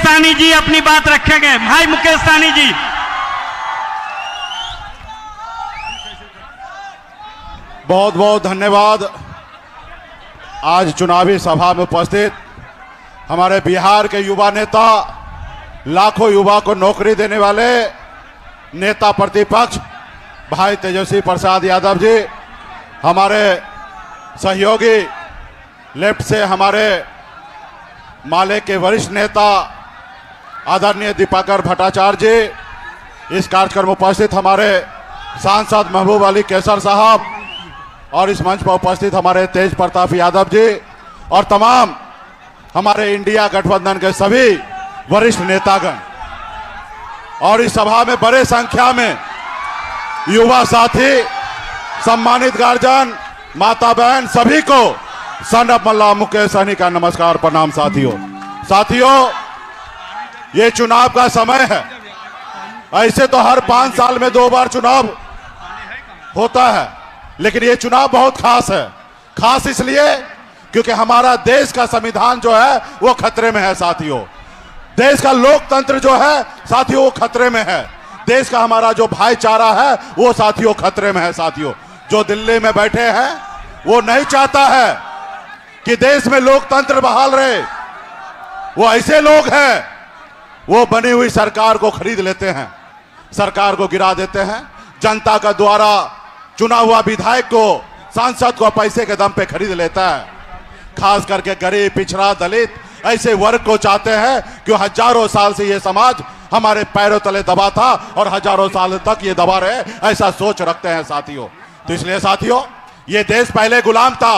सहनी जी अपनी बात रखेंगे। भाई मुकेश सहनी जी। बहुत बहुत धन्यवाद। आज चुनावी सभा में उपस्थित हमारे बिहार के युवा नेता, लाखों युवा को नौकरी देने वाले नेता प्रतिपक्ष भाई तेजस्वी प्रसाद यादव जी, हमारे सहयोगी लेफ्ट से हमारे माले के वरिष्ठ नेता आदरणीय दीपाकर भट्टाचार्य जी, इस कार्यक्रम में उपस्थित हमारे सांसद महबूब अली कैसर साहब और इस मंच पर उपस्थित हमारे तेज प्रताप यादव जी और तमाम हमारे इंडिया गठबंधन के सभी वरिष्ठ नेतागण और इस सभा में बड़े संख्या में युवा साथी, सम्मानित गार्जियन, माता बहन, सभी को सनअप मल्ला मुकेश सहनी का नमस्कार, प्रणाम। साथियों, ये चुनाव का समय है। ऐसे तो हर 5 साल में 2 बार चुनाव होता है, लेकिन ये चुनाव बहुत खास है। खास इसलिए क्योंकि हमारा देश का संविधान जो है वो खतरे में है साथियों। देश का लोकतंत्र जो है साथियों वो खतरे में है। देश का हमारा जो भाईचारा है वो साथियों खतरे में है। साथियों, जो दिल्ली में बैठे हैं वो नहीं चाहता है कि देश में लोकतंत्र बहाल रहे। वो ऐसे लोग हैं, वो बनी हुई सरकार को खरीद लेते हैं, सरकार को गिरा देते हैं। जनता का द्वारा चुना हुआ विधायक को, सांसद को पैसे के दम पे खरीद लेता है। खास करके गरीब, पिछड़ा, दलित ऐसे वर्ग को चाहते हैं कि हजारों साल से ये समाज हमारे पैरों तले दबा था और हजारों साल तक ये दबा रहे, ऐसा सोच रखते हैं साथियों। तो इसलिए साथियों, ये देश पहले गुलाम था।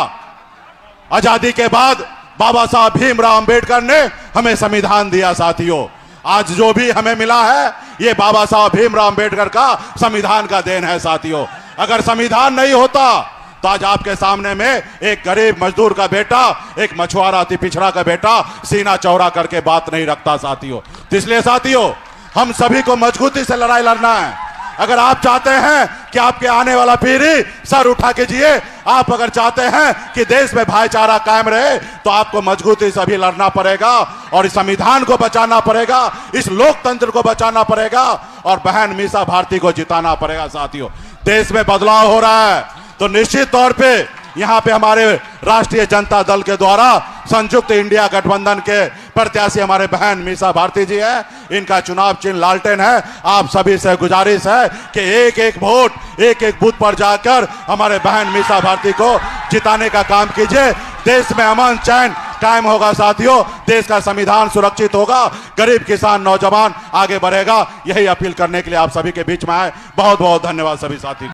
आजादी के बाद बाबा साहब भीमराव अंबेडकर ने हमें संविधान दिया साथियों। आज जो भी हमें मिला है ये बाबा साहब भीमराव अंबेडकर का संविधान का देन है साथियों। अगर संविधान नहीं होता तो आज आपके सामने में एक गरीब मजदूर का बेटा, एक मछुआरा, अति पिछड़ा का बेटा सीना चौड़ा करके बात नहीं रखता साथियों। तो इसलिए साथियों, हम सभी को मजबूती से लड़ाई लड़ना है। अगर आप चाहते हैं कि आपके आने वाला पीढ़ी सर उठा के जिए, आप अगर चाहते हैं कि देश में भाईचारा कायम रहे, तो आपको मजबूती से भी लड़ना पड़ेगा और इस संविधान को बचाना पड़ेगा, इस लोकतंत्र को बचाना पड़ेगा और बहन मीसा भारती को जिताना पड़ेगा साथियों। देश में बदलाव हो रहा है तो निश्चित तौर पे यहाँ पे हमारे राष्ट्रीय जनता दल के द्वारा संयुक्त इंडिया गठबंधन के प्रत्याशी हमारे बहन मीसा भारती जी है। इनका चुनाव चिन्ह लालटेन है। आप सभी से गुजारिश है कि एक एक वोट, एक एक बूथ पर जाकर हमारे बहन मीसा भारती को जिताने का काम कीजिए। देश में अमन चैन कायम होगा साथियों, देश का संविधान सुरक्षित होगा, गरीब किसान नौजवान आगे बढ़ेगा। यही अपील करने के लिए आप सभी के बीच में आए। बहुत बहुत धन्यवाद सभी साथी।